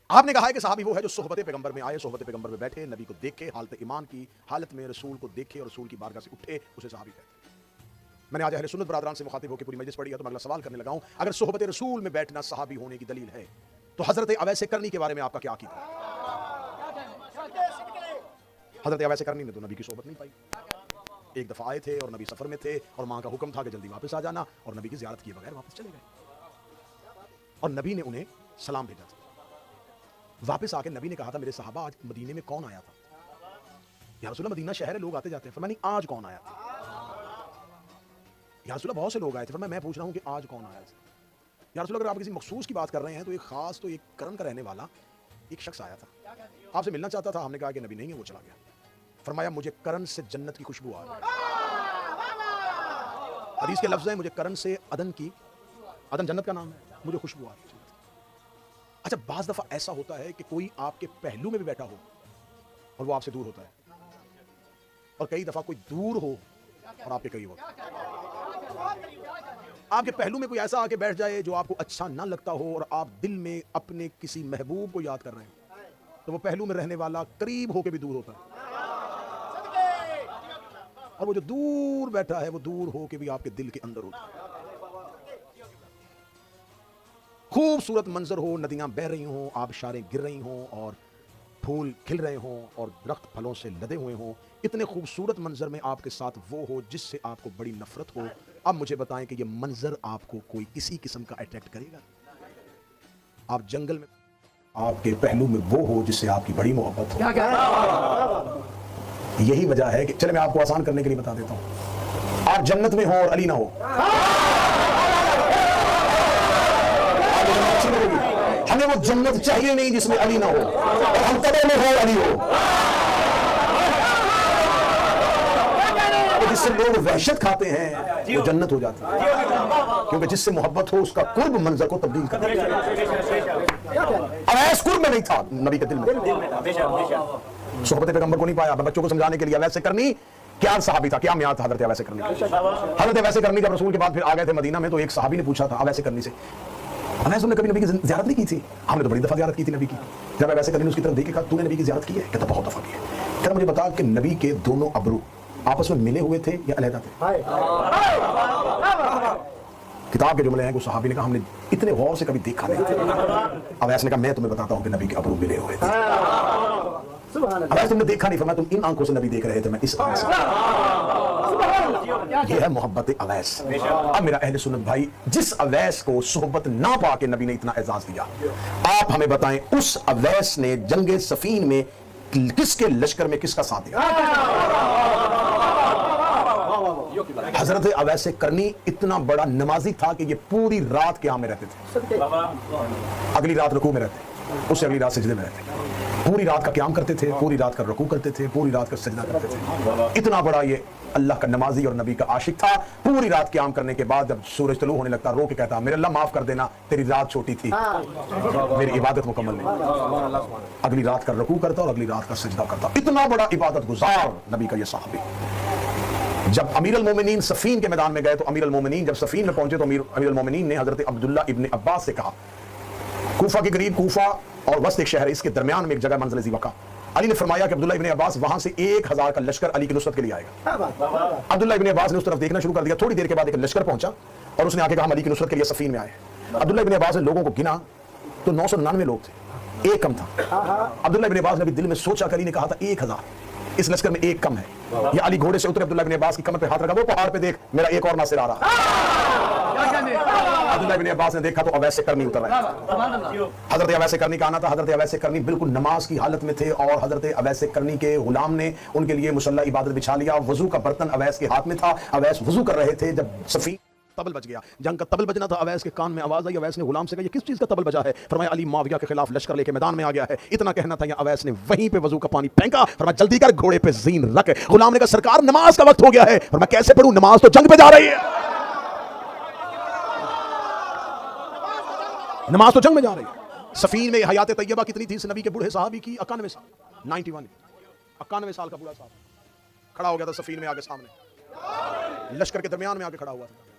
آپ نے کہا ہے کہ صحابی وہ ہے جو صحبت پیغمبر میں آئے، صحبت پیغمبر میں بیٹھے، نبی کو دیکھے، حالت ایمان کی حالت میں رسول کو دیکھے اور رسول کی بارگاہ سے اٹھے، اسے صحابی کہتے ہیں۔ میں نے آج اہل سنت برادران سے مخاطب ہو کے پوری مجلس پڑھی ہے، تو میں اگلا سوال کرنے لگا ہوں، اگر صحبت رسول میں بیٹھنا صحابی ہونے کی دلیل ہے تو حضرت اویس کرنی کے بارے میں آپ کا کیا عقیدہ ہے؟ حضرت اویس کرنی نے تو نبی کی صحبت نہیں پائی، ایک دفعہ آئے تھے اور نبی سفر میں تھے اور ماں کا حکم تھا کہ جلدی واپس آ جانا، اور نبی کی زیارت کیے بغیر واپس چلے گئے، اور نبی نے انہیں سلام بھیجا تھا۔ واپس آ کے نبی نے کہا تھا میرے صحابہ آج مدینے میں کون آیا تھا؟ یا رسول اللہ مدینہ شہر ہے، لوگ آتے جاتے ہیں۔ فرمایا نہیں، آج کون آیا تھا؟ یا رسول اللہ بہت سے لوگ آئے تھے۔ فرمایا میں پوچھ رہا ہوں کہ آج کون آیا تھا؟ یا رسول اللہ اگر آپ کسی مخصوص کی بات کر رہے ہیں تو ایک خاص، تو ایک کرن کا رہنے والا ایک شخص آیا تھا، آپ سے ملنا چاہتا تھا۔ ہم نے کہا کہ نبی نہیں ہے، وہ چلا گیا۔ فرمایا مجھے کرن سے جنت کی خوشبو آ گئی۔ حدیث کے لفظ ہیں مجھے کرن سے عدن کی، عدن جنت کا نام ہے، مجھے خوشبو آ گئی۔ اچھا بعض دفعہ ایسا ہوتا ہے کہ کوئی آپ کے پہلو میں بھی بیٹھا ہو اور وہ آپ سے دور ہوتا ہے، اور کئی دفعہ کوئی دور ہو اور آپ کے قریب ہو۔ آپ کے پہلو میں کوئی ایسا آ کے بیٹھ جائے جو آپ کو اچھا نہ لگتا ہو اور آپ دل میں اپنے کسی محبوب کو یاد کر رہے ہیں، تو وہ پہلو میں رہنے والا قریب ہو کے بھی دور ہوتا ہے، اور وہ جو دور بیٹھا ہے وہ دور ہو کے بھی آپ کے دل کے اندر ہوتا ہے۔ خوبصورت منظر ہو، ندیاں بہ رہی ہوں، آبشاریں گر رہی ہوں، اور پھول کھل رہے ہوں، اور درخت پھلوں سے لدے ہوئے ہوں، اتنے خوبصورت منظر میں آپ کے ساتھ وہ ہو جس سے آپ کو بڑی نفرت ہو، اب مجھے بتائیں کہ یہ منظر آپ کو کوئی کسی قسم کا اٹریکٹ کرے گا؟ آپ جنگل میں آپ کے پہلو میں وہ ہو جس سے آپ کی بڑی محبت ہو۔ یہی وجہ ہے کہ چلے میں آپ کو آسان کرنے کے لیے بتا دیتا ہوں، آپ جنت میں ہو اور علی نہ ہو، ہمیں وہ جنت چاہیے نہیں جس میں علی نہ ہو، اور ہم قبر میں ہو علی ہو، جس سے لوگ وحشت کھاتے ہیں وہ جنت ہو جاتی ہے، کیونکہ جس سے محبت ہو اس کا قرب منظر کو تبدیل کر دیتا ہے۔ اویس قرب میں نہیں تھا، نبی کے دل میں، صحبت پیغمبر کو نہیں پایا۔ میں بچوں کو سمجھانے کے لیے اویس کرنی کیا صحابی تھا، کیا میعاد تھا حضرت اویس کرنی؟ حضرت اویس کرنی جب رسول کے بعد پھر آ گئے تھے مدینہ میں، تو ایک صحابی نے پوچھا تھا اویس کرنی سے، اویس نے کبھی نبی کی زیارت نہیں کی تھی؟ ہم نے تو بڑی دفعہ زیارت کی تھی نبی کی۔ جب اویس کرنی نے اس کی طرف دیکھ کے کہا تو نے نبی کی زیارت کی ہے؟ کہتا بہت دفعہ کی ہے۔ کہتا مجھے بتا کہ نبی کے دونوں ابرو آپس میں ملے ہوئے تھے یا علیحدہ تھے؟ کتاب کے جملے ہیں کہ صحابی نے کہا ہم نے اتنے غور سے کبھی دیکھا نہیں۔ اویس نے کہا میں تمہیں بتاتا ہوں کہ نبی کے ابرو ملے ہوئے تھے۔ اویس تم نے دیکھا نہیں، فرمایا تم ان آنکھوں سے نبی دیکھ رہے تھے، میں اس آنکھ سے۔ یہ ہے محبت اویس۔ اب میرا اہل سنت بھائی، جس اویس کو صحبت نہ پا کے نبی نے اتنا اعزاز دیا، آپ ہمیں بتائیں اس اویس نے جنگ صفین میں کس کے لشکر میں کس کا ساتھ دیا؟ حضرت اویس کرنی اتنا بڑا نمازی تھا کہ یہ پوری رات قیام میں رہتے تھے، اگلی رات رکوع میں رہتے، اس سے اگلی رات سجدے میں رہتے، پوری رات کا قیام کرتے تھے، پوری رات کا رکوع کرتے تھے، پوری رات کا سجدہ کرتے تھے۔ اتنا بڑا یہ اللہ کا نمازی اور نبی کا عاشق تھا۔ پوری رات قیام کرنے کے بعد جب سورج طلوع ہونے لگتا رو کے کہتا میرے اللہ معاف کر دینا، تیری رات چھوٹی تھی، میری عبادت مکمل نہیں۔ اگلی رات کا رکوع کرتا اور اگلی رات کا سجدہ کرتا۔ اتنا بڑا عبادت گزار نبی کا یہ صحابی۔ جب امیر المومنین صفین کے میدان میں گئے تو امیر المومنین جب صفین میں پہنچے تو امیر المومنین نے حضرت عبداللہ ابن عباس سے کہا، کوفہ کے قریب، کوفہ اور وسط ایک شہر ہے، اس کے درمیان میں ایک جگہ منزل ذی وقا۔ علی نے فرمایا کہ عبداللہ ابن عباس وہاں سے 1000 کا لشکر علی کی نصرت کے لیے آئے گا۔ عبداللہ ابن عباس نے اس طرف دیکھنا شروع کر دیا۔ تھوڑی دیر کے بعد ایک لشکر پہنچا اور اس نے آ کے کہا ہم علی کی نصرت کے لیے صفین میں آئے۔ عبداللہ ابن عباس نے لوگوں کو گنا تو 999 لوگ تھے، ایک کم تھا۔ عبداللہ ابن عباس نے بھی دل میں سوچا کہ علی نے کہا تھا 1000، اس لشکر میں ایک کم ہے۔ یا علی گھوڑے سے اترے، عبداللہ ابن عباس کی کمر پہ ہاتھ رکھا، وہ پہاڑ پہ دیکھ میرا ایک اور ناصر آ رہا۔ عبداللہ ابن عباس نے دیکھا تو اویس کرنی اتر رہا ہے۔ حضرت اویس کرنی کا آنا تھا۔ حضرت اویس کرنی بالکل نماز کی حالت میں تھے اور حضرت اویس کرنی کے غلام نے ان کے لیے مصلی عبادت بچھا لیا۔ وضو کا برتن اویس کے ہاتھ میں تھا، اویس وضو کر رہے تھے جب صفین طبل بج گیا، جنگ کا طبل بجنا تھا۔ اویس کے کان میں آواز آئی، اویس نے غلام سے کہا یہ کس چیز کا طبل بجا ہے؟ فرمایا علی معاویہ کے خلاف لشکر لے کے میدان میں آ گیا ہے۔ اتنا کہنا تھا یا اویس نے وہیں پہ وضو کا پانی پھینکا، فرمایا جلدی کر گھوڑے پہ زین رکھ۔ غلام نے کہا سرکار نماز کا وقت ہو گیا ہے۔ فرمایا کیسے پڑھوں، نماز تو جنگ پہ جا رہی ہے، نماز تو جنگ میں جا رہی ہے۔ صفین میں حیات طیبہ کتنی تھی اس نبی کے بوڑھے صحابی کی؟ 91 سال، 91 سال کا بوڑھا صاحب کھڑا ہو گیا تھا صفین میں آگے، سامنے لشکر کے درمیان میں آگے کھڑا ہوا تھا۔